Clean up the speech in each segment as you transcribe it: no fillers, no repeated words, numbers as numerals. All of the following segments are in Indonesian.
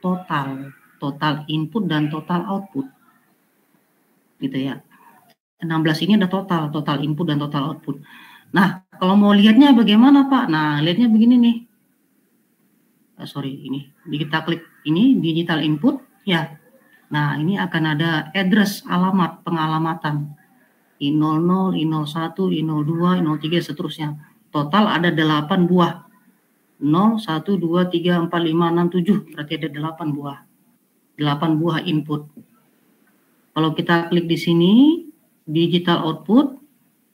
total input dan total output, gitu ya. 16 ini ada total input dan total output. Nah, kalau mau lihatnya bagaimana Pak? Nah, lihatnya begini nih. Ini kita klik ini digital input ya. Nah, ini akan ada address alamat pengalamatan I00, I01, I02, I03 seterusnya. Total ada 8 buah. 0, 1, 2, 3, 4, 5, 6, 7. Berarti ada 8 buah. 8 buah input. Kalau kita klik di sini, digital output,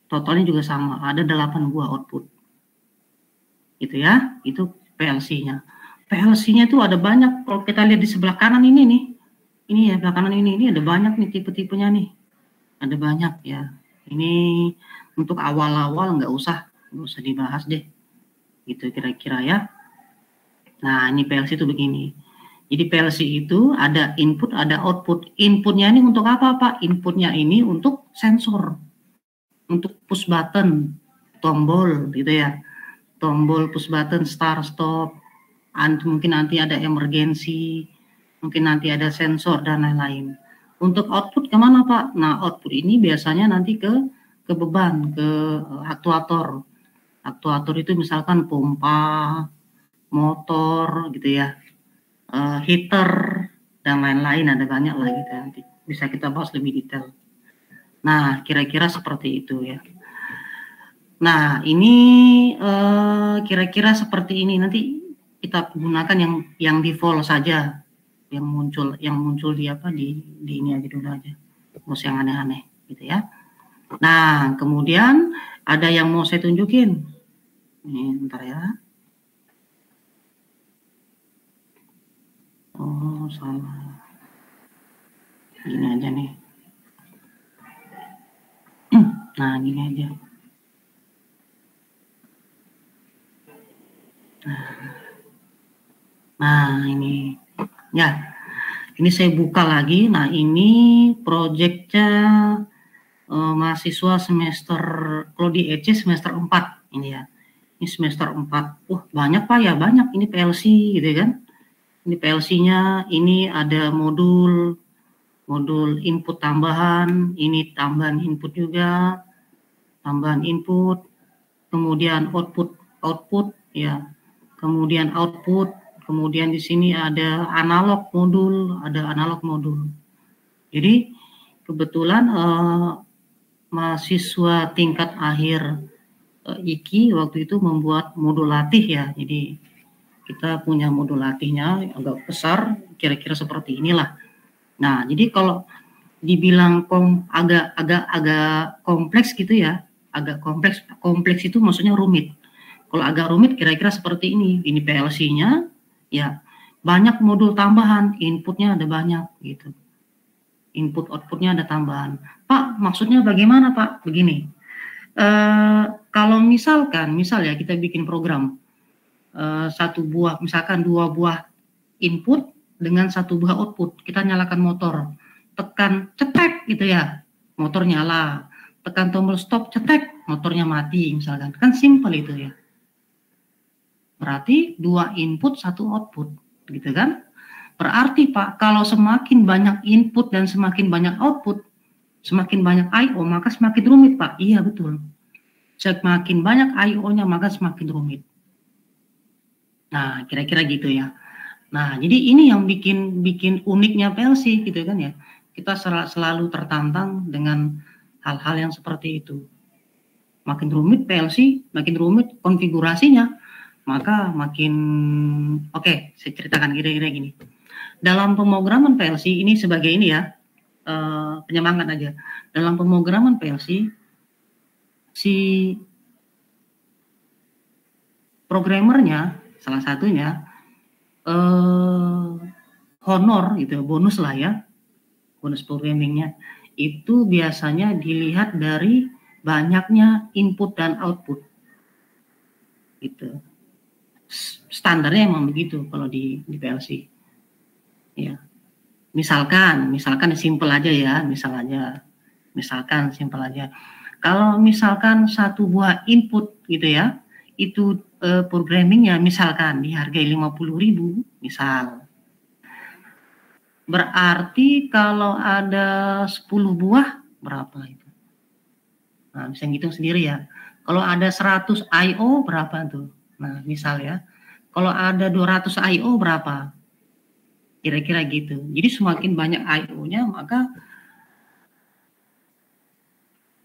totalnya juga sama. Ada 8 buah output. Gitu ya. Itu PLC-nya. PLC-nya itu ada banyak. Kalau kita lihat di sebelah kanan ini nih. Ini ya, sebelah kanan ini ada banyak nih tipe-tipenya nih. Ada banyak ya. Ini untuk awal-awal nggak usah dibahas deh. Gitu kira-kira ya. Nah, ini PLC itu begini. Jadi PLC itu ada input, ada output. Inputnya ini untuk apa, Pak? Inputnya ini untuk sensor. Untuk push button, tombol gitu ya. Tombol push button start stop. Mungkin nanti ada emergency. Mungkin nanti ada sensor dan lain-lain. Untuk output kemana, Pak? Nah, output ini biasanya nanti ke beban, ke aktuator. Aktuator itu misalkan pompa, motor gitu ya, heater dan lain-lain, ada banyak lah gitu nanti bisa kita bahas lebih detail. Nah, kira-kira seperti itu ya. Nah, ini kira-kira seperti ini. Nanti kita gunakan yang default saja, yang muncul di ini aja dulu aja, nggak usah yang aneh-aneh gitu ya. Nah, kemudian ada yang mau saya tunjukin. Ini bentar ya. Oh, salah. Gini aja nih. Nah, gini aja. Nah, ini. Ya, ini saya buka lagi. Nah, ini proyeknya mahasiswa semester, kalau di EC semester 4 ini ya. Ini semester 4. Banyak Pak ya, banyak. Ini PLC gitu kan. Ini PLC-nya, ini ada modul input tambahan, ini tambahan input juga, tambahan input, kemudian output ya. Kemudian output, kemudian di sini ada analog modul. Jadi kebetulan mahasiswa tingkat akhir IKI waktu itu membuat modul latih ya. Jadi kita punya modul latihnya agak besar, kira-kira seperti inilah. Nah, jadi kalau dibilang agak kompleks gitu ya, agak kompleks itu maksudnya rumit. Kalau agak rumit kira-kira seperti ini. Ini PLC-nya ya, banyak modul tambahan, inputnya ada banyak gitu. Input outputnya ada tambahan. Pak, maksudnya bagaimana Pak? Begini. Kalau misal ya kita bikin program misalkan 2 buah input dengan 1 buah output, kita nyalakan motor, tekan cetek gitu ya, motor nyala, tekan tombol stop cetek, motornya mati misalkan, kan simple itu ya. Berarti 2 input 1 output gitu kan. Berarti Pak, kalau semakin banyak input dan semakin banyak output, semakin banyak I/O maka semakin rumit Pak. Iya betul, semakin banyak I/O-nya maka semakin rumit. Nah, kira-kira gitu ya. Nah, jadi ini yang bikin uniknya PLC gitu kan ya. Kita selalu tertantang dengan hal-hal yang seperti itu. Makin rumit PLC, makin rumit konfigurasinya, maka makin oke, saya ceritakan kira-kira gini. Dalam pemrograman PLC ini sebagai ini ya, penyemangat aja. Dalam pemrograman PLC, si programmernya salah satunya honor gitu, bonus lah ya, bonus programmingnya itu biasanya dilihat dari banyaknya input dan output gitu. Standarnya emang begitu kalau di PLC ya. Misalkan simple aja ya, misalkan simple aja. Kalau misalkan 1 buah input gitu ya, itu programmingnya misalkan dihargai 50.000 misal. Berarti kalau ada 10 buah, berapa itu? Nah, bisa ngitung sendiri ya. Kalau ada 100 I/O berapa tuh? Nah, misal ya. Kalau ada 200 I/O berapa? Kira-kira gitu. Jadi semakin banyak I/O-nya, maka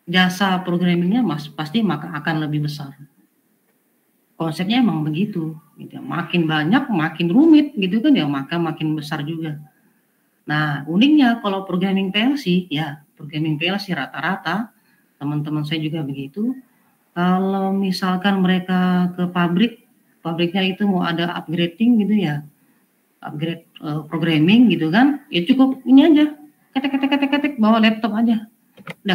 jasa programmingnya pasti maka akan lebih besar. Konsepnya emang begitu. Gitu. Makin banyak, makin rumit gitu kan ya, maka makin besar juga. Nah, uniknya kalau programming PLC, ya programming PLC rata-rata, teman-teman saya juga begitu, kalau misalkan mereka ke pabriknya itu mau ada upgrading gitu ya, upgrade programming gitu kan, ya cukup ini aja, ketek, bawa laptop aja. Udah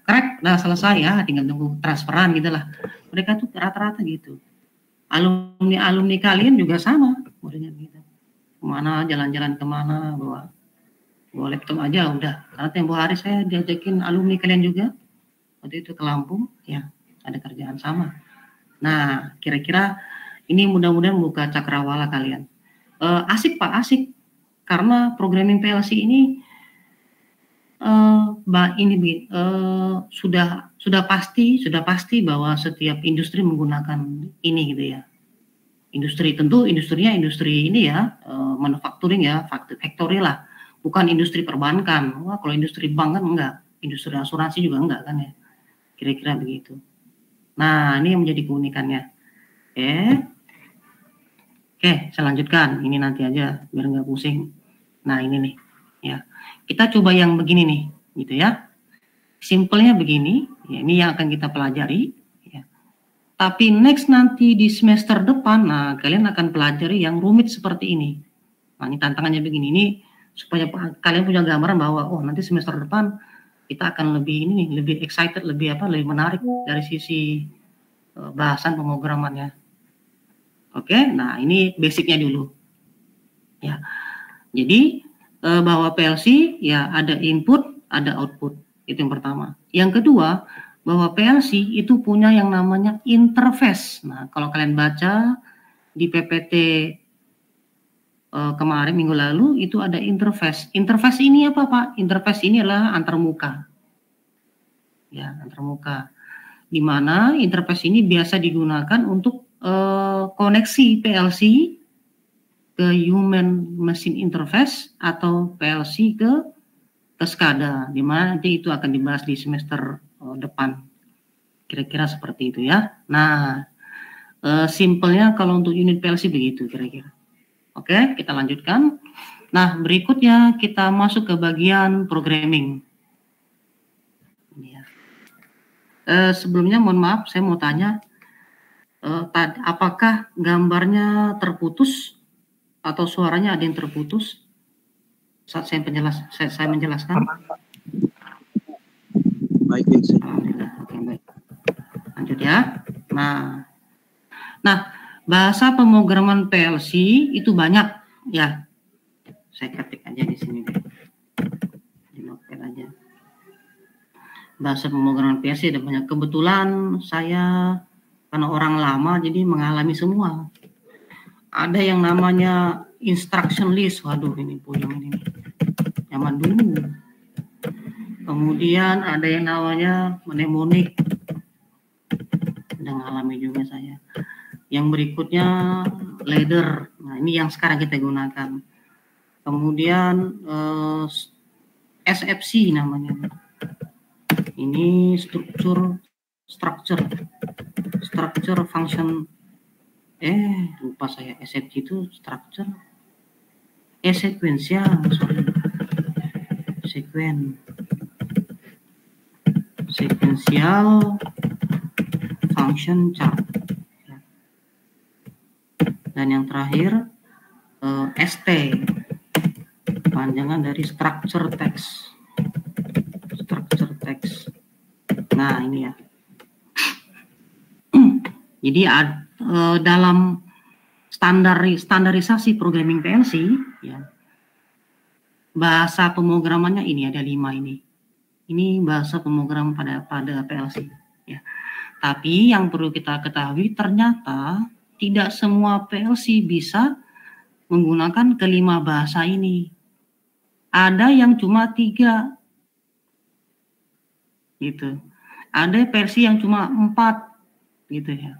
krek, udah selesai ya, tinggal tunggu transferan gitu lah. Mereka tuh rata-rata gitu. Alumni kalian juga sama, modelnya gitu. Kemana, jalan-jalan kemana, bawa laptop aja udah. Karena tempo hari saya diajakin alumni kalian juga, waktu itu ke Lampung, ya ada kerjaan sama. Nah, kira-kira ini mudah-mudahan buka cakrawala kalian. Asik Pak, asik. Karena programming PLC ini sudah pasti bahwa setiap industri menggunakan ini gitu ya. Industrinya industri ini ya, manufacturing ya, factory lah, bukan industri perbankan. Wah, kalau industri bank kan enggak, industri asuransi juga enggak kan ya, kira-kira begitu. Nah, ini yang menjadi keunikannya. Oke, saya lanjutkan. Ini nanti aja biar nggak pusing. Nah, ini nih, ya. Kita coba yang begini nih, gitu ya. Simpelnya begini, ya, ini yang akan kita pelajari. Ya. Tapi next nanti di semester depan, nah kalian akan pelajari yang rumit seperti ini. Nah, ini tantangannya begini, ini supaya kalian punya gambaran bahwa oh nanti semester depan kita akan lebih excited, lebih menarik dari sisi bahasan pemrogramannya. Oke, nah ini basicnya dulu. Ya, jadi bahwa PLC ya ada input, ada output. Itu yang pertama. Yang kedua, bahwa PLC itu punya yang namanya interface. Nah, kalau kalian baca di PPT kemarin minggu lalu itu ada interface. Interface ini apa Pak? Interface ini adalah antarmuka. Ya, antarmuka. Di mana interface ini biasa digunakan untuk koneksi PLC ke human machine interface atau PLC ke SCADA, di mana nanti itu akan dibahas di semester depan. Kira-kira seperti itu ya. Nah, simpelnya kalau untuk unit PLC begitu kira-kira. Oke, kita lanjutkan. Nah, berikutnya kita masuk ke bagian programming. Sebelumnya mohon maaf, saya mau tanya, apakah gambarnya terputus atau suaranya ada yang terputus saat saya menjelaskan? Baik. Oke, baik. Lanjut ya. Nah, bahasa pemrograman PLC itu banyak ya. Saya ketik aja di sini deh. Di notepad aja. Bahasa pemrograman PLC ada banyak. Kebetulan saya karena orang lama jadi mengalami semua. Ada yang namanya instruction list. Waduh, ini puyeng ini. Zaman dulu. Kemudian ada yang namanya mnemonic. Udah mengalami juga saya. Yang berikutnya ladder. Nah, ini yang sekarang kita gunakan. Kemudian SFC namanya. Ini structure function. Lupa saya. SFC itu structure. Sequential, sorry. Sequential function chart. Dan yang terakhir ST, panjangan dari structure text. Nah, ini ya. Jadi dalam standarisasi programming PLC ya, bahasa pemrogramannya ini ada 5 ini. Ini bahasa pemrograman pada PLC ya. Tapi yang perlu kita ketahui ternyata tidak semua PLC bisa menggunakan kelima bahasa ini. Ada yang cuma 3 gitu. Ada versi yang cuma 4 gitu ya.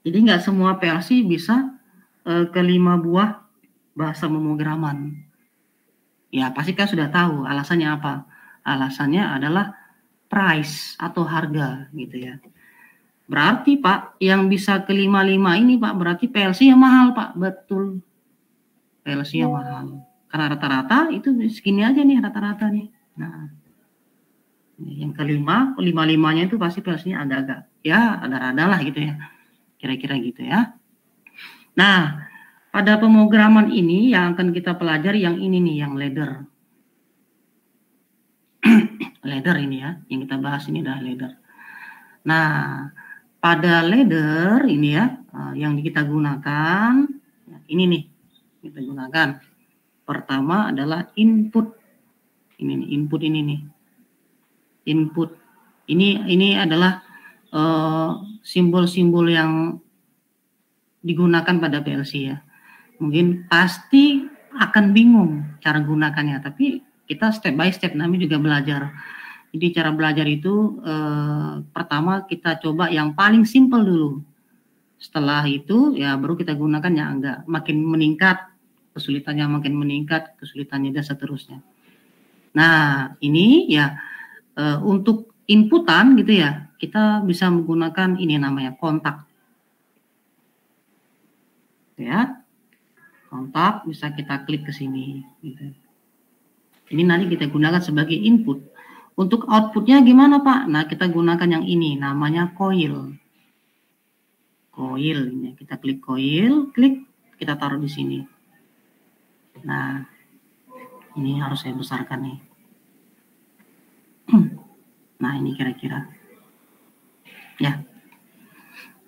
Jadi nggak semua versi bisa ke 5 buah bahasa pemrograman. Ya pasti kan sudah tahu alasannya apa. Alasannya adalah price atau harga gitu ya. Berarti Pak, yang bisa ke 5 ini Pak, berarti PLC yang mahal Pak. Betul. PLC yang mahal. Karena rata-rata itu segini aja nih rata-rata nih. Nah, yang kelima, 5-5-nya itu pasti PLC-nya agak-agak ya ada-ada lah gitu ya. Kira-kira gitu ya. Nah, pada pemrograman ini yang akan kita pelajari yang ini nih, yang ladder. Ladder ini ya, yang kita bahas ini adalah ladder. Nah, pada ladder ini ya, yang kita gunakan, ini nih, kita gunakan. Pertama adalah input. Ini nih, input ini nih. Input. Ini adalah simbol-simbol yang digunakan pada PLC ya. Mungkin pasti akan bingung cara gunakannya, tapi kita step by step namanya juga belajar. Jadi cara belajar itu pertama kita coba yang paling simple dulu. Setelah itu ya baru kita gunakan yang enggak makin meningkat, kesulitannya makin meningkat, kesulitannya dan seterusnya. Nah, ini ya untuk inputan gitu ya, kita bisa menggunakan ini namanya kontak. Ya. Kontak bisa kita klik ke sini gitu. Ini nanti kita gunakan sebagai input. Untuk outputnya gimana Pak? Nah kita gunakan yang ini namanya coil. Coil ini kita klik coil, klik kita taruh di sini. Nah ini harus saya besarkan nih. Nah ini kira-kira ya.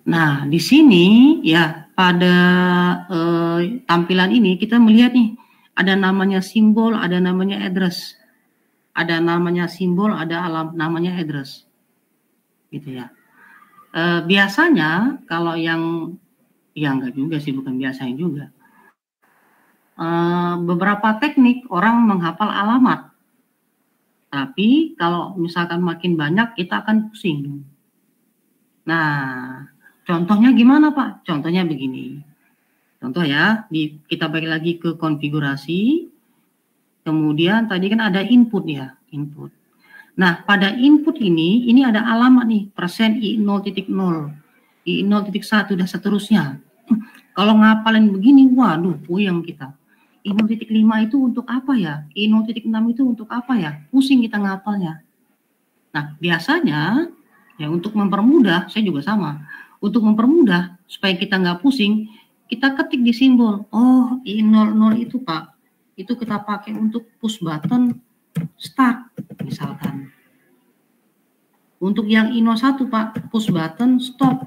Nah di sini ya pada tampilan ini kita melihat nih ada namanya simbol, ada namanya address. Ada namanya simbol, ada namanya address. Gitu ya. Biasanya kalau yang ya enggak juga sih, bukan biasanya juga. Beberapa teknik orang menghafal alamat. Tapi kalau misalkan makin banyak kita akan pusing. Nah, contohnya gimana Pak? Contohnya begini. Contoh ya, kita balik lagi ke konfigurasi. Kemudian tadi kan ada input ya, input. Nah, pada input ini ada alamat nih, persen I0.0, I0.1 dan seterusnya. Kalau ngapalin begini, waduh, puyeng kita. I0.5 itu untuk apa ya? I0.6 itu untuk apa ya? Pusing kita ngapalnya. Nah, biasanya ya untuk mempermudah, saya juga sama. Untuk mempermudah supaya kita nggak pusing, kita ketik di simbol. Oh, I00 itu Pak, itu kita pakai untuk push button start misalkan. Untuk yang I01 Pak, push button stop.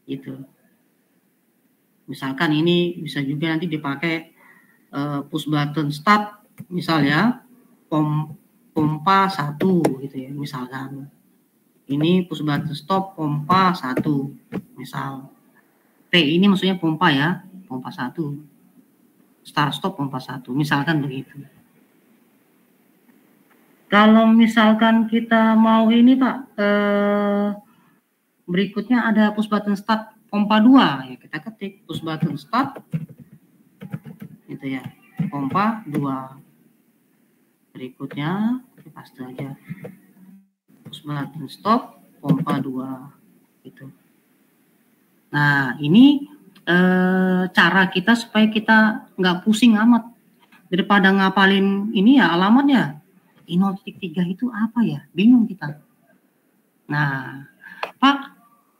Gitu. Misalkan ini bisa juga nanti dipakai push button start misalnya pompa 1 gitu ya misalkan. Ini push button stop pompa 1 misal. T ini maksudnya pompa ya, pompa 1. Start stop pompa 1 misalkan begitu. Kalau misalkan kita mau ini Pak, berikutnya ada push button start pompa 2 ya, kita ketik push button start gitu ya, pompa 2. Berikutnya kita paste aja push button stop pompa 2 gitu. Nah ini cara kita supaya kita nggak pusing amat daripada ngapalin ini ya alamatnya I0.3 itu apa ya, bingung kita. Nah Pak,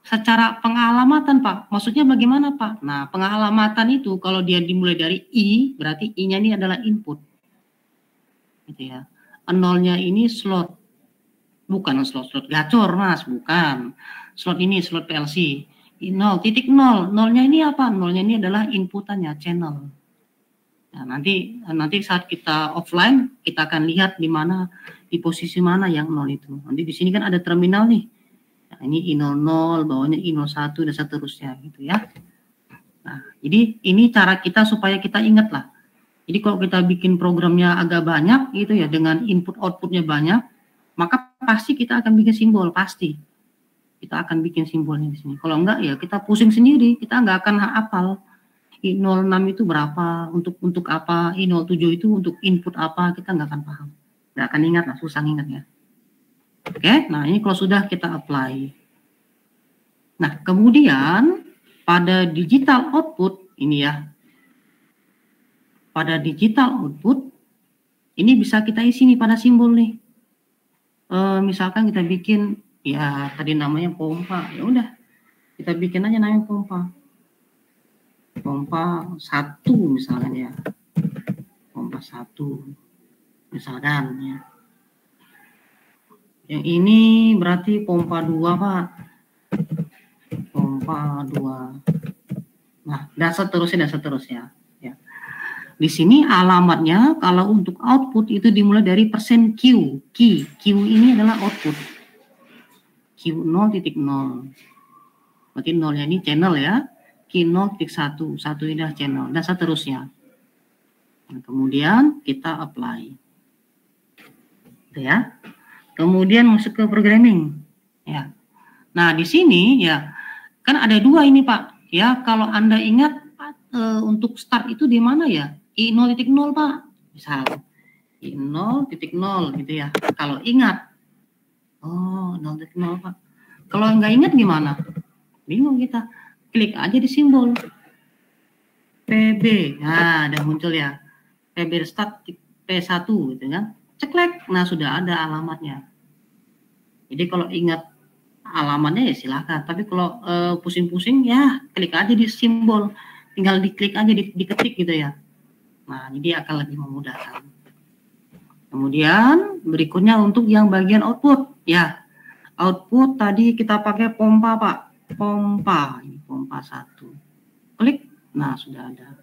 secara pengalamatan Pak, maksudnya bagaimana Pak? Nah pengalamatan itu kalau dia dimulai dari I, berarti I-nya ini adalah input gitu ya. Nolnya ini slot, bukan slot gacor Mas, bukan. Slot ini slot PLC. 0.0, nolnya ini apa? Nolnya ini adalah inputannya, channel. Nah, nanti saat kita offline kita akan lihat di mana, di posisi mana yang 0 itu. Nanti di sini kan ada terminal nih. Nah, ini I00, bawahnya I01 dan seterusnya gitu ya. Nah, jadi ini cara kita supaya kita ingat lah. Jadi kalau kita bikin programnya agak banyak gitu ya, dengan input outputnya banyak, maka pasti kita akan bikin simbol, pasti. Kita akan bikin simbolnya di sini. Kalau enggak ya kita pusing sendiri, kita nggak akan hafal. I06 itu berapa, untuk apa, I07 itu untuk input apa, kita nggak akan paham. Nggak akan ingat lah, susah ingat ya. Oke, nah ini kalau sudah kita apply. Nah, kemudian pada digital output ini ya, pada digital output ini bisa kita isi nih pada simbol nih. Misalkan kita bikin ya tadi namanya pompa, ya udah kita bikin aja namanya pompa 1 misalkan ya, pompa 1 misalkan ya. Yang ini berarti pompa 2 Pak, pompa 2. Nah, dan seterusnya ya. Di sini alamatnya kalau untuk output itu dimulai dari persen Q. Q ini adalah output. Q 0.0. Berarti 0-nya ini channel ya. Q 0.1. 1 ini adalah channel dan seterusnya. Nah, kemudian kita apply. Gitu ya. Kemudian masuk ke programming. Ya. Nah, di sini ya kan ada 2 ini Pak. Ya, kalau Anda ingat untuk start itu di mana ya? I0.0 Pak, misal I0.0 gitu ya. Kalau ingat, oh 0.0 Pak. Kalau nggak ingat gimana? Bingung kita. Klik aja di simbol PB. Nah, ada muncul ya. PB start P1 gitu kan. Ceklek. Nah, sudah ada alamatnya. Jadi kalau ingat alamatnya ya silakan. Tapi kalau pusing-pusing ya klik aja di simbol. Tinggal diklik aja, diketik gitu ya. Nah, jadi akan lebih memudahkan. Kemudian berikutnya untuk yang bagian output. Ya, output tadi kita pakai pompa Pak. Pompa, ini pompa 1. Klik, nah sudah ada.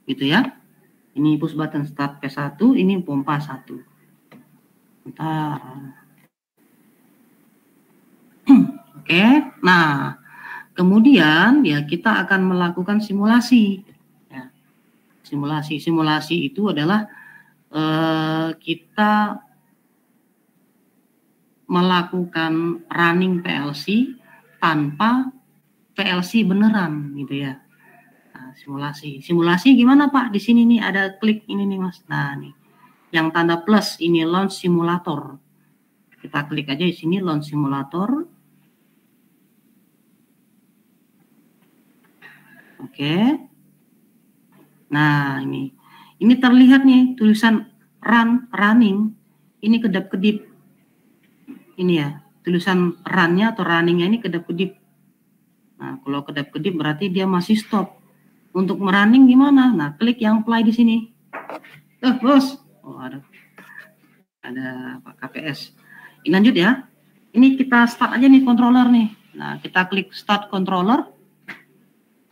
Gitu ya. Ini push button start P1, ini pompa 1. Bentar. Oke, nah kemudian ya kita akan melakukan simulasi. Simulasi itu adalah kita melakukan running PLC tanpa PLC beneran gitu ya. Nah, simulasi gimana Pak? Di sini nih ada klik ini nih Mas. Nah nih yang tanda plus ini launch simulator. Kita klik aja di sini launch simulator. Oke. Nah ini terlihat nih tulisan running. Ini kedap-kedip. Ini ya, tulisan run-nya atau running-nya ini kedap-kedip. Nah, kalau kedap-kedip berarti dia masih stop. Untuk merunning gimana? Nah, klik yang play di sini. Bos. Oh, ada KPS. Ini lanjut ya. Ini kita start aja nih controller nih. Nah, kita klik start controller.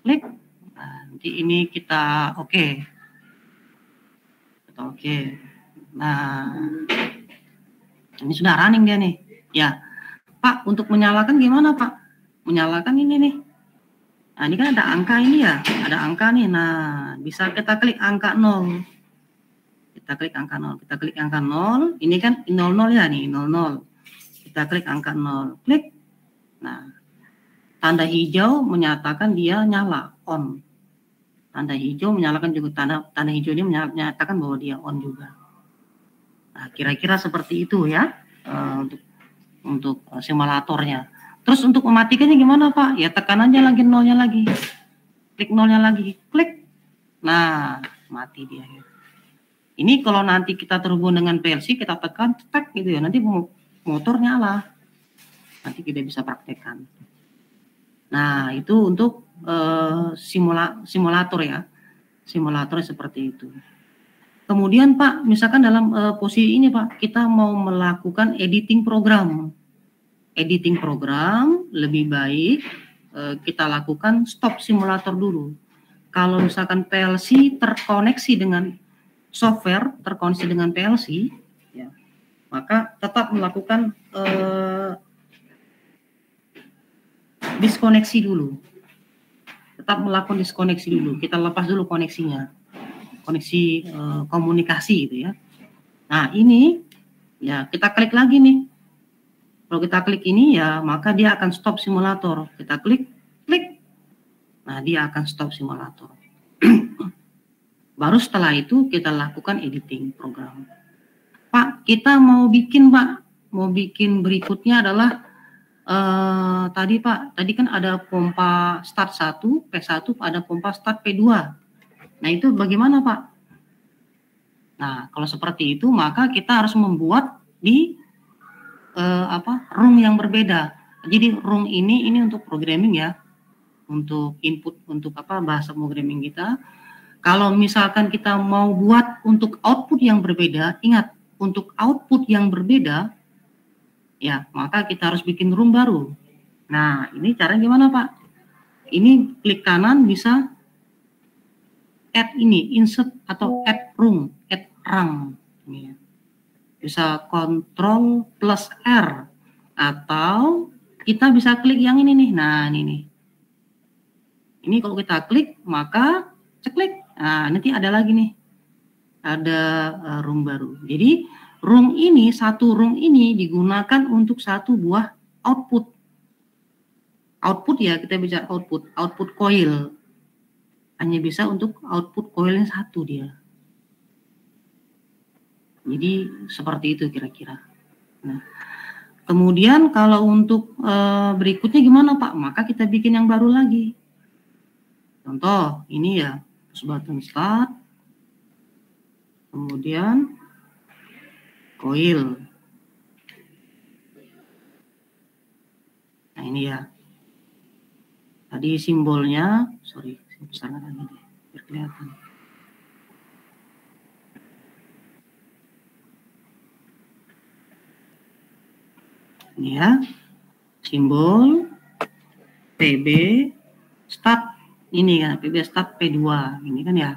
Klik. Nah, nanti ini kita oke. Oke. Nah, ini sudah running dia nih. Ya, Pak, untuk menyalakan gimana Pak? Menyalakan ini nih. Nah, ini kan ada angka ini ya. Ada angka nih. Nah, bisa kita klik angka 0. Kita klik angka 0. Kita klik angka 0. Ini kan 00 ya nih, 00. Kita klik angka 0. Klik. Nah, tanda hijau menyatakan dia nyala, on. Tanda hijau menyalakan juga, tanda hijau ini menyatakan bahwa dia on juga. Nah, kira-kira seperti itu ya. Untuk simulatornya. Terus untuk mematikannya gimana Pak? Ya tekan aja lagi 0-nya lagi. Klik 0-nya lagi. Klik. Nah, mati dia. Ini kalau nanti kita terhubung dengan PLC, kita tekan cetek gitu ya. Nanti motor nyala. Nanti kita bisa praktekkan. Nah, itu untuk simulator ya. Simulator seperti itu. Kemudian Pak, misalkan dalam posisi ini Pak, kita mau melakukan editing program. Editing program lebih baik kita lakukan stop simulator dulu. Kalau misalkan PLC terkoneksi dengan software, terkoneksi dengan PLC, ya, maka tetap melakukan diskoneksi dulu. tetap melakukan diskoneksi dulu. Kita lepas dulu koneksinya, koneksi komunikasi gitu ya. Nah ini ya kita klik lagi nih. Kalau kita klik ini ya maka dia akan stop simulator. Kita klik, nah dia akan stop simulator. Baru setelah itu kita lakukan editing program. Pak, kita mau bikin berikutnya adalah tadi Pak, tadi kan ada pompa start 1, P1, ada pompa start P2. Nah itu bagaimana Pak? Nah kalau seperti itu maka kita harus membuat di room yang berbeda. Jadi room ini untuk programming ya, untuk input untuk bahasa programming kita. Kalau misalkan kita mau buat untuk output yang berbeda, ingat untuk output yang berbeda, ya maka kita harus bikin room baru. Nah ini caranya gimana Pak? Ini klik kanan bisa add ini, insert atau add room, add rung. Ini. Bisa Ctrl plus R atau kita bisa klik yang ini nih. Nah ini nih. Ini kalau kita klik maka ceklik. Nah nanti ada lagi nih. Ada room baru. Jadi satu room ini digunakan untuk satu buah output. Output ya kita bicara output coil. Hanya bisa untuk output coilnya satu dia. Jadi seperti itu kira-kira. Nah, kemudian kalau untuk berikutnya gimana Pak? Maka kita bikin yang baru lagi. Contoh ini ya, push button start, kemudian coil. Nah ini ya. Tadi simbolnya, sorry, salah lagi deh, biar kelihatan. Ini ya, simbol PB start ini kan, PB start P2 ini kan ya.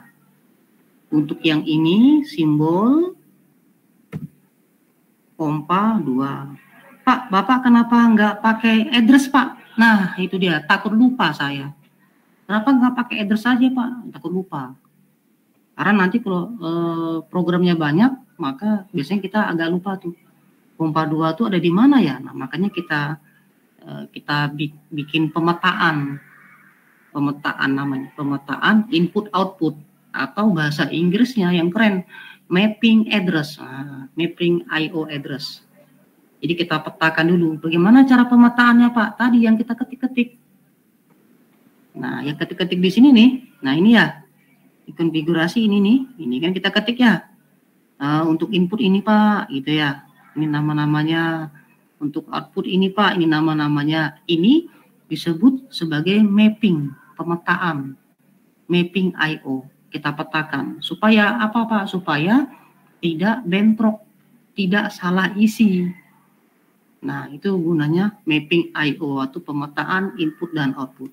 Untuk yang ini simbol pompa 2. Pak, Bapak kenapa nggak pakai address Pak? Nah itu dia, takut lupa saya. Kenapa nggak pakai address saja Pak? Takut lupa. Karena nanti kalau programnya banyak, maka biasanya kita agak lupa tuh. Pompa 2 tuh ada di mana ya? Nah, makanya kita bikin pemetaan namanya, pemetaan input output atau bahasa Inggrisnya yang keren, mapping address, mapping IO address. Jadi kita petakan dulu bagaimana cara pemetaannya Pak. Tadi yang kita ketik-ketik. Nah, yang ketik-ketik di sini nih. Nah, ini ya. Konfigurasi ini nih. Ini kan kita ketik ya. Untuk input ini Pak, gitu ya. Ini nama-namanya. Untuk output ini Pak, ini nama-namanya. Ini disebut sebagai mapping, pemetaan. Mapping IO. Kita petakan. Supaya apa Pak? Supaya tidak bentrok, tidak salah isi. Nah, itu gunanya mapping IO atau pemetaan input dan output.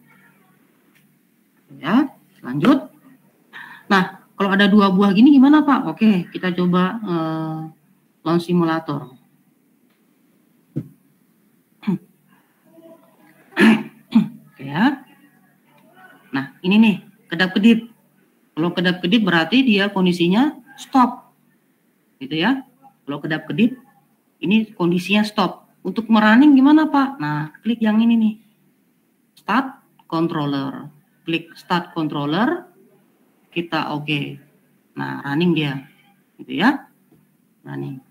Ya, lanjut. Nah, kalau ada dua buah gini gimana Pak? Oke, kita coba launch simulator. Oke ya. Nah, ini nih, kedap-kedip. Kalau kedap-kedip berarti dia kondisinya stop. Gitu ya. Kalau kedap-kedip, ini kondisinya stop. Untuk merunning gimana Pak? Nah, klik yang ini nih. Start controller. Klik start controller. Kita oke. Nah, running dia. Gitu ya. Running.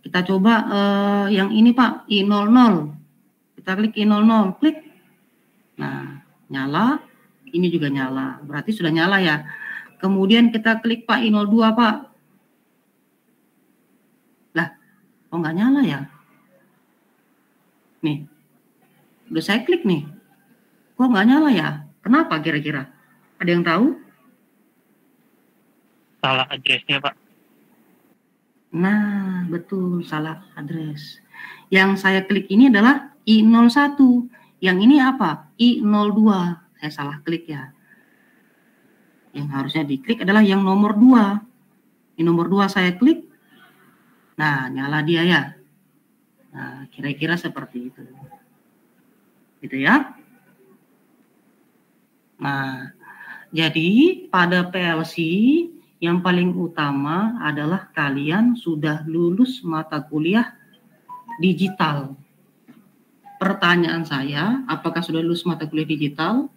Kita coba yang ini Pak, I00. Kita klik I00, klik. Nah, nyala. Ini juga nyala. Berarti sudah nyala ya. Kemudian kita klik Pak I02 Pak. Lah, kok nggak nyala ya? Nih, udah saya klik nih. Kok nggak nyala ya? Kenapa kira-kira? Ada yang tahu? Salah addressnya Pak. Nah, betul, salah address. Yang saya klik ini adalah I01. Yang ini apa? I02. Saya salah klik ya. Yang harusnya diklik adalah yang nomor 2. Di nomor 2 saya klik. Nah, nyala dia ya. Nah, kira-kira seperti itu. Gitu ya. Nah, jadi pada PLC yang paling utama adalah kalian sudah lulus mata kuliah digital. Pertanyaan saya, apakah sudah lulus mata kuliah digital?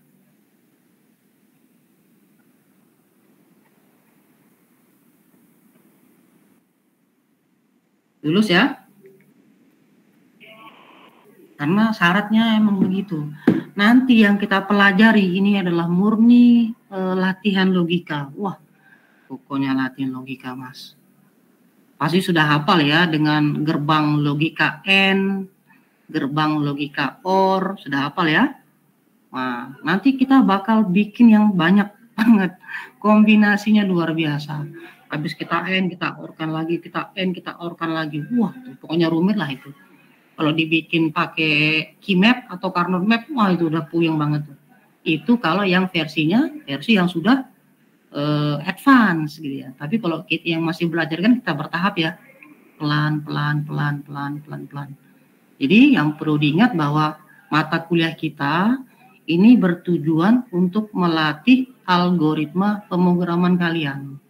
Lulus ya? Karena syaratnya emang begitu. Nanti yang kita pelajari ini adalah murni latihan logika. Wah, pokoknya latihan logika, Mas. Pasti sudah hafal ya dengan gerbang logika N, gerbang logika OR, sudah hafal ya? Nah, nanti kita bakal bikin yang banyak banget. Kombinasinya luar biasa. Habis kita N, kita OR-kan lagi, kita N, kita OR-kan lagi. Wah, pokoknya rumit lah itu. Kalau dibikin pakai keymap atau Carnot map, wah itu udah puyeng banget. Itu kalau yang versi yang sudah advance gitu ya. Tapi kalau kita yang masih belajar kan kita bertahap ya. Pelan. Jadi yang perlu diingat bahwa mata kuliah kita ini bertujuan untuk melatih algoritma pemrograman kalian.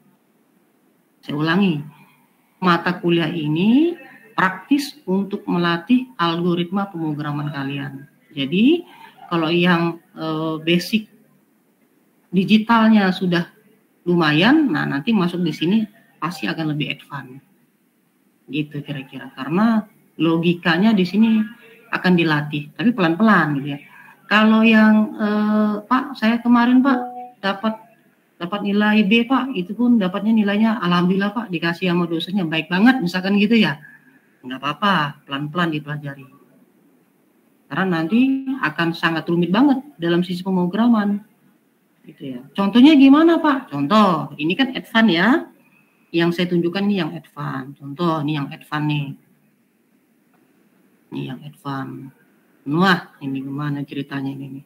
Saya ulangi, mata kuliah ini praktis untuk melatih algoritma pemrograman kalian. Jadi kalau yang basic digitalnya sudah lumayan, nah nanti masuk di sini pasti akan lebih advance. Gitu kira-kira. Karena logikanya di sini akan dilatih, tapi pelan-pelan gitu ya. Kalau yang Pak, saya kemarin Pak dapat nilai B Pak, itu pun dapatnya nilainya alhamdulillah Pak, dikasih sama dosennya baik banget misalkan gitu ya. Nggak apa-apa, pelan-pelan dipelajari. Karena nanti akan sangat rumit banget dalam sisi pemrograman. Gitu ya. Contohnya gimana Pak? Contoh, ini kan advance ya. Yang saya tunjukkan ini yang advance. Contoh, ini yang advance nih. Ini yang advance. Wah, ini gimana ceritanya ini?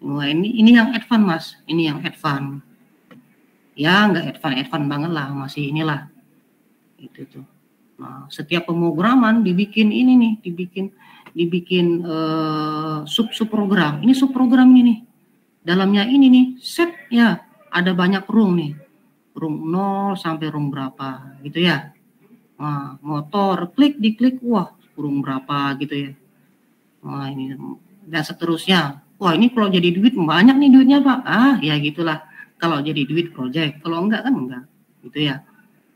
Wah, ini yang advance Mas. Ini yang advance. Ya, nggak advance banget lah, masih inilah. Itu tuh. Nah, setiap pemrograman dibikin ini nih, dibikin sub-program. Ini sub-program ini nih. Dalamnya ini nih, set ya, ada banyak rung nih. Rung 0 sampai rung berapa gitu ya. Nah, motor diklik, wah, rung berapa gitu ya. Nah, ini dan seterusnya. Wah, ini kalau jadi duit banyak nih duitnya, Pak. Ah, ya gitulah. Kalau jadi duit project, kalau enggak kan enggak. Gitu ya.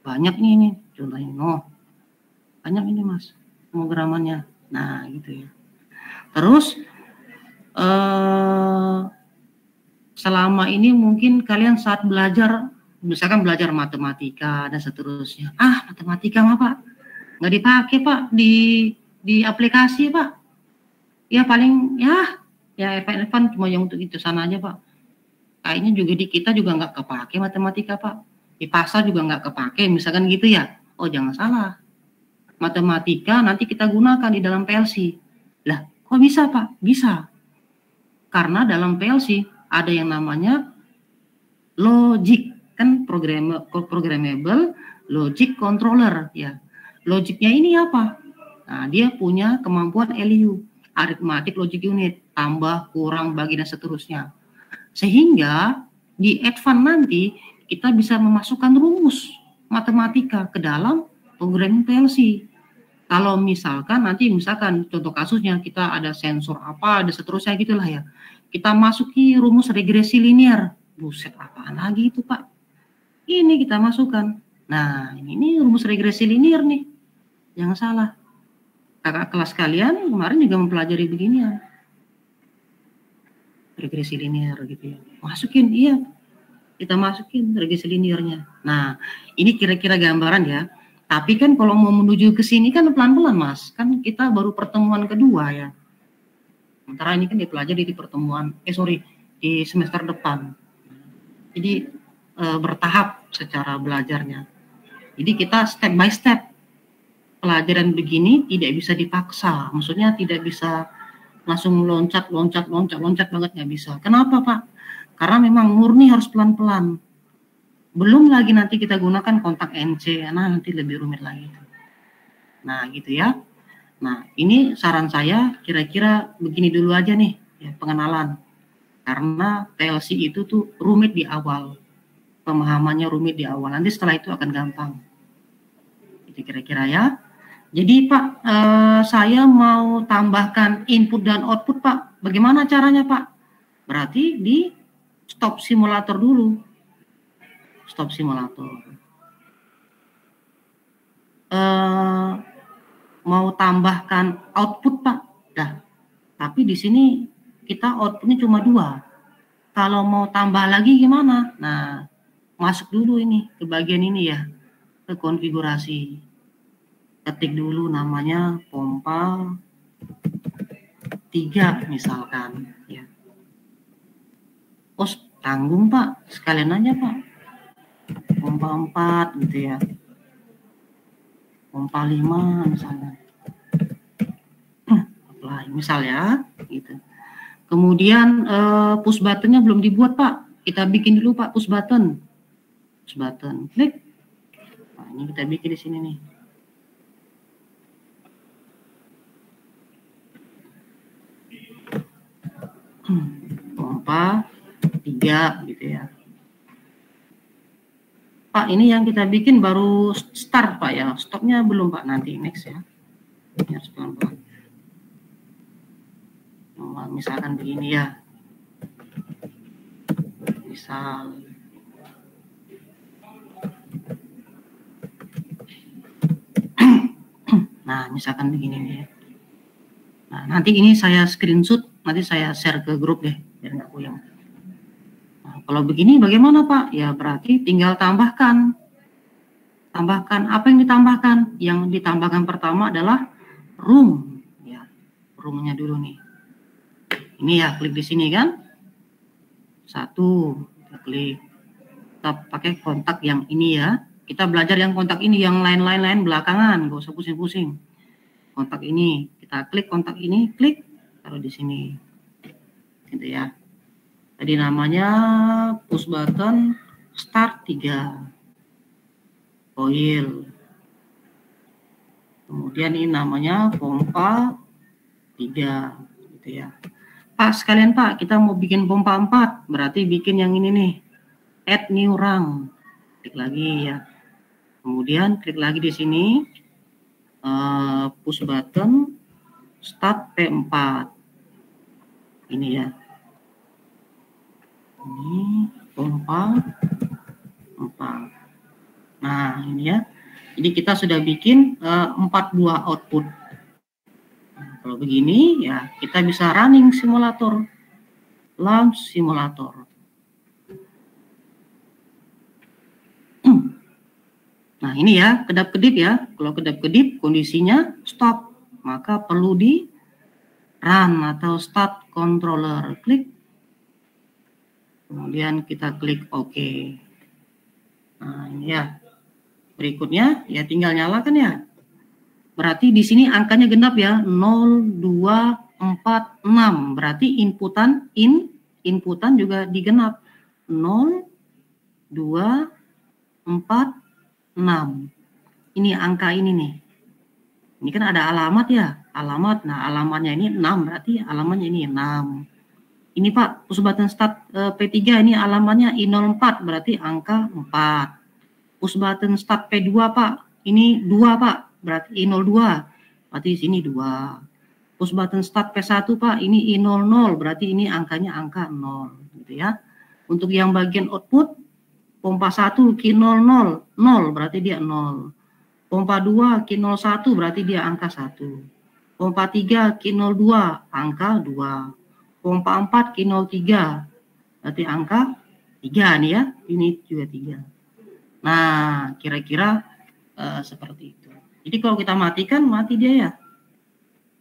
Banyak nih contohnya. Oh, banyak ini Mas pemrogramannya. Nah, gitu ya. Terus selama ini mungkin kalian saat belajar, misalkan belajar matematika dan seterusnya. Ah, matematika mah Pak, nggak dipakai Pak di aplikasi Pak. Ya paling ya Evan cuma yang untuk itu sana aja Pak. Kayaknya juga di kita juga nggak kepake matematika Pak. Di pasar juga nggak kepake, misalkan gitu ya. Oh jangan salah. Matematika nanti kita gunakan di dalam PLC. Lah, kok bisa Pak? Bisa. Karena dalam PLC ada yang namanya logic, kan programmable logic controller ya. Logiknya ini apa? Nah, dia punya kemampuan LU, arithmetic logic unit, tambah, kurang, bagi dan seterusnya. Sehingga di advance nanti kita bisa memasukkan rumus matematika ke dalam programming PLC. Kalau misalkan contoh kasusnya kita ada sensor apa, ada seterusnya gitulah ya. Kita masuki rumus regresi linear. Buset, apaan lagi itu Pak? Ini kita masukkan. Nah, ini rumus regresi linear nih. Jangan salah. Kakak kelas kalian kemarin juga mempelajari beginian. Regresi linear gitu ya. Masukin, iya. Kita masukin regresi linearnya. Nah, ini kira-kira gambaran ya. Tapi kan kalau mau menuju ke sini kan pelan-pelan Mas. Kan kita baru pertemuan kedua ya. Sementara ini kan dipelajari di di semester depan. Jadi bertahap secara belajarnya. Jadi kita step by step. Pelajaran begini tidak bisa dipaksa. Maksudnya tidak bisa langsung loncat banget, nggak bisa. Kenapa Pak? Karena memang murni harus pelan-pelan. Belum lagi nanti kita gunakan kontak NC, nah nanti lebih rumit lagi. Nah gitu ya. Nah ini saran saya kira-kira begini dulu aja nih ya, pengenalan. karena PLC itu tuh rumit di awal, pemahamannya rumit di awal, nanti setelah itu akan gampang. Itu kira-kira ya. Jadi Pak, saya mau tambahkan input dan output Pak, bagaimana caranya Pak? Berarti di stop simulator dulu, stop simulator. Mau tambahkan output Pak, dah. Tapi di sini kita outputnya cuma 2. Kalau mau tambah lagi gimana? Nah, masuk dulu ini ke bagian ini ya, ke konfigurasi. Ketik dulu namanya pompa 3 misalkan ya. Oh, tanggung Pak, sekalian aja Pak. Pompa 4 gitu ya. Pompa 5 misalnya. Apply misal ya, gitu. Kemudian push buttonnya belum dibuat Pak. Kita bikin dulu Pak push button. Push button, klik. Nah, ini kita bikin di sini nih. Pompa 3 gitu ya. Pak, ini yang kita bikin baru start Pak ya. Stopnya belum Pak, nanti next ya. Ini harus pelan-pelan. Misalkan begini ya. Misal nah, misalkan begini nih ya. Nah, nanti ini saya screenshot, nanti saya share ke grup deh, biar nggak puyeng. Nah, kalau begini bagaimana Pak? Ya berarti tinggal tambahkan. Tambahkan, apa yang ditambahkan? Yang ditambahkan pertama adalah room. Ya, roomnya dulu nih. Ini ya, klik di sini kan. 1, kita klik. Kita pakai kontak yang ini ya. Kita belajar yang kontak ini, yang lain-lain belakangan, nggak usah pusing-pusing. Kontak ini, kita klik kontak ini, klik, taruh di sini. Gitu ya. Tadi namanya push button start 3. Coil. Kemudian ini namanya pompa 3 gitu ya. Pak, sekalian Pak, kita mau bikin pompa 4, berarti bikin yang ini nih. Add new rung. Klik lagi ya. Kemudian klik lagi di sini push button start P4. Ini ya. Ini pompa 4. Nah, ini ya. Jadi kita sudah bikin 4 buah output. Nah, kalau begini ya kita bisa running simulator. Launch simulator. Nah, ini ya, kedap-kedip ya. Kalau kedap-kedip kondisinya stop, maka perlu di run atau start controller. Klik. Kemudian kita klik OK. Nah, ini ya. Berikutnya ya tinggal nyalakan ya. Berarti di sini angkanya genap ya. 0, 2, 4, 6. Berarti inputan juga digenap. 0, 2, 4, 6. Ini angka ini nih. Ini kan ada alamat ya. Alamat. Nah, alamatnya ini 6. Berarti alamatnya ini 6. Ini Pak, push button start P3 ini alamatnya I04. Berarti angka 4. Push button start P2 Pak. Ini 2 Pak. Berarti I02. Berarti di sini 2. Push button start P1 Pak. Ini I00. Berarti ini angkanya angka 0. Gitu ya. Untuk yang bagian output, pompa 1 Q00, 0 berarti dia 0. Pompa 2 Q01 berarti dia angka 1. Pompa 3 Q02 angka 2. Pompa 4 Q03 berarti angka 3 nih ya. Ini juga 3. Nah, kira-kira seperti itu. Jadi kalau kita matikan, mati dia ya.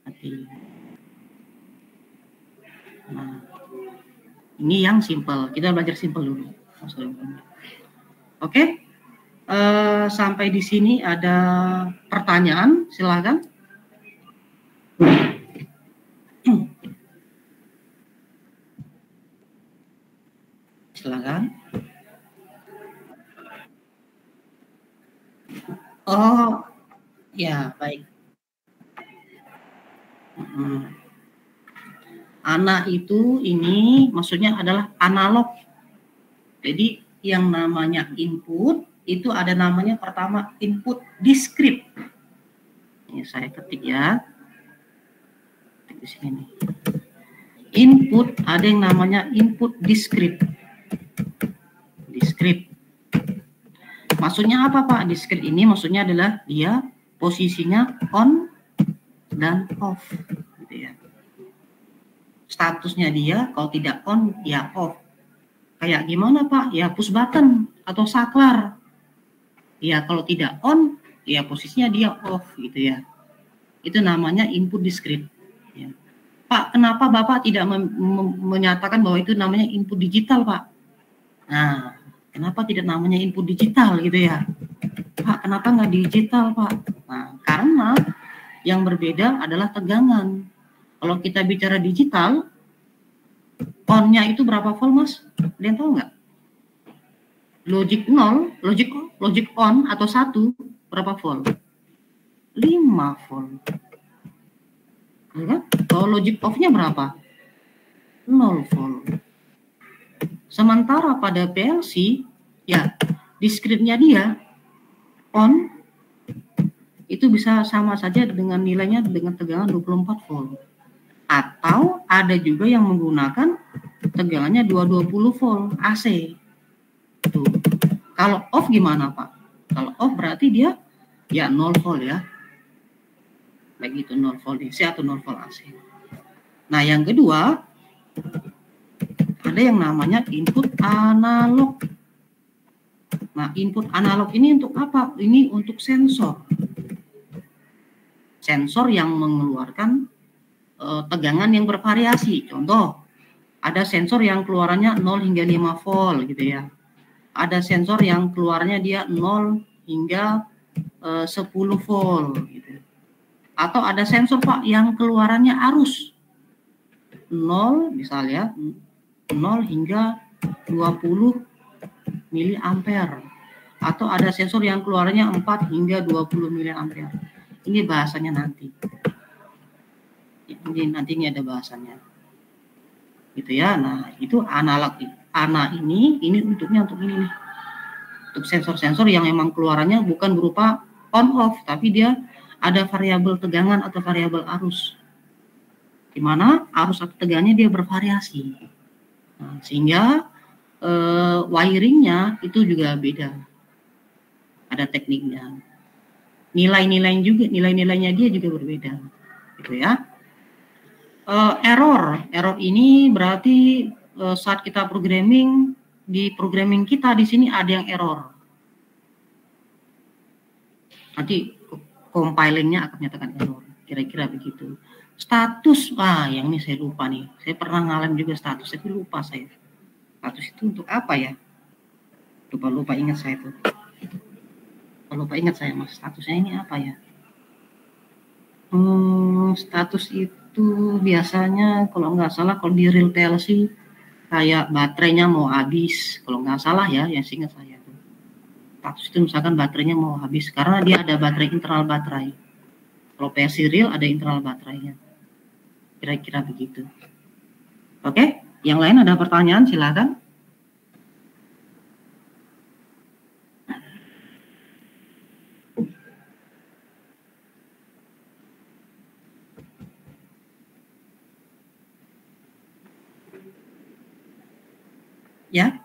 Mati. Nah, ini yang simple. Kita belajar simple dulu. Oke, sampai di sini ada pertanyaan, silakan. Silakan. Oh, ya baik. Ana itu ini maksudnya adalah analog. Jadi yang namanya input itu ada namanya pertama input discrete. Ini saya ketik ya. Ketik di sini. Input ada yang namanya input discrete. Discrete. Maksudnya apa Pak? Discrete ini maksudnya adalah dia posisinya on dan off, gitu ya. Statusnya dia kalau tidak on ya off. Kayak gimana Pak? Ya push button atau saklar. Ya kalau tidak on ya posisinya dia off, gitu ya. Itu namanya input discrete. Ya. Pak, kenapa Bapak tidak menyatakan bahwa itu namanya input digital Pak? Nah, kenapa tidak namanya input digital gitu ya? Pak, kenapa nggak digital Pak? Nah, karena yang berbeda adalah tegangan. Kalau kita bicara digital, on-nya itu berapa volt Mas? Ada yang tahu nggak? Logic 0, logic on atau 1 berapa volt? 5 volt. Ya kan? Kalau logic off-nya berapa? 0 volt. Sementara pada PLC, ya discrete-nya dia on itu bisa sama saja dengan nilainya dengan tegangan 24 volt. Atau ada juga yang menggunakan tegangannya 220 volt AC. Tuh. Kalau off gimana Pak? Kalau off berarti dia ya 0 volt ya. Baik itu 0 volt DC atau 0 volt AC. Nah yang kedua, ada yang namanya input analog. Nah input analog ini untuk apa? Ini untuk sensor. Sensor yang mengeluarkan tegangan yang bervariasi. Contoh, ada sensor yang keluarannya 0 hingga 5 volt gitu ya. Ada sensor yang keluarnya dia 0 hingga 10 volt gitu. Atau ada sensor Pak yang keluarannya arus 0 misalnya 0 hingga 20 miliampere. Atau ada sensor yang keluarannya 4 hingga 20 miliampere. Ini bahasanya nanti. Nanti ini ada bahasanya. Gitu ya. Nah, itu analog. Ana ini untuknya untuk ini nih. Untuk sensor-sensor yang memang keluarannya bukan berupa on off, tapi dia ada variabel tegangan atau variabel arus. Di mana arus atau tegangannya dia bervariasi. Nah, sehingga wiringnya itu juga beda. Ada tekniknya. Nilai-nilainya dia juga berbeda. Gitu ya. Error ini berarti saat kita programming, di programming kita di sini ada yang error. Nanti compilingnya akan menyatakan error, kira-kira begitu. Status, yang ini saya lupa nih. Saya pernah ngalamin juga status, tapi lupa saya. Status itu untuk apa ya? Lupa ingat saya tuh. Lupa ingat saya Mas. Statusnya ini apa ya? Status itu biasanya kalau nggak salah kalau di real PLC kayak baterainya mau habis, kalau nggak salah ya, yang seingat saya tuh. Status itu misalkan baterainya mau habis karena dia ada baterai internal baterai. Kalau PLC real ada internal baterainya. Kira-kira begitu. Oke, yang lain ada pertanyaan silakan. Ya.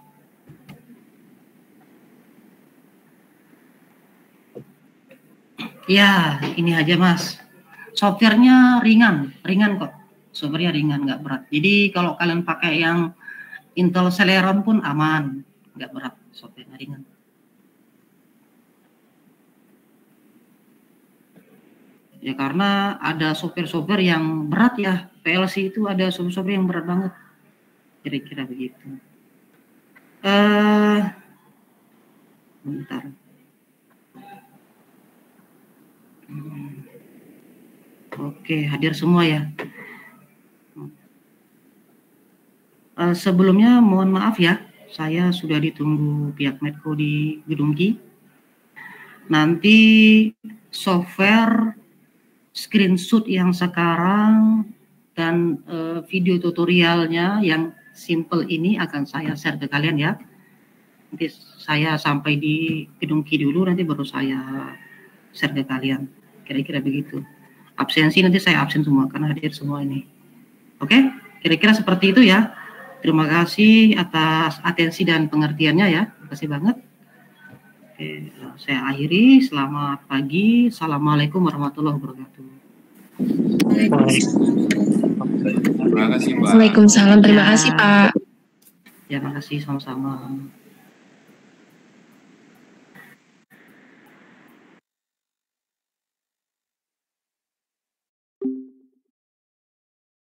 Ya, ini aja Mas. Softwarenya ringan kok. Softwarenya ringan, nggak berat. Jadi kalau kalian pakai yang Intel Celeron pun aman, nggak berat, softwarenya ringan. Ya karena ada software-software yang berat ya. PLC itu ada software yang berat banget. Kira-kira begitu. Bentar. Oke, hadir semua ya. Sebelumnya mohon maaf ya, saya sudah ditunggu pihak Medco di Gedung Ki. Nanti software screenshot yang sekarang dan video tutorialnya yang simple ini akan saya share ke kalian ya. Nanti saya sampai di gedung Ki dulu, nanti baru saya share ke kalian. Kira-kira begitu. Absensi nanti saya absen semua karena hadir semua ini. Oke, kira-kira seperti itu ya. Terima kasih atas atensi dan pengertiannya ya. Terima kasih banget. Oke, saya akhiri. Selamat pagi. Assalamualaikum warahmatullahi wabarakatuh. Terima kasih, Pak. Waalaikumsalam. Terima kasih, Pak. Ya, makasih sama-sama.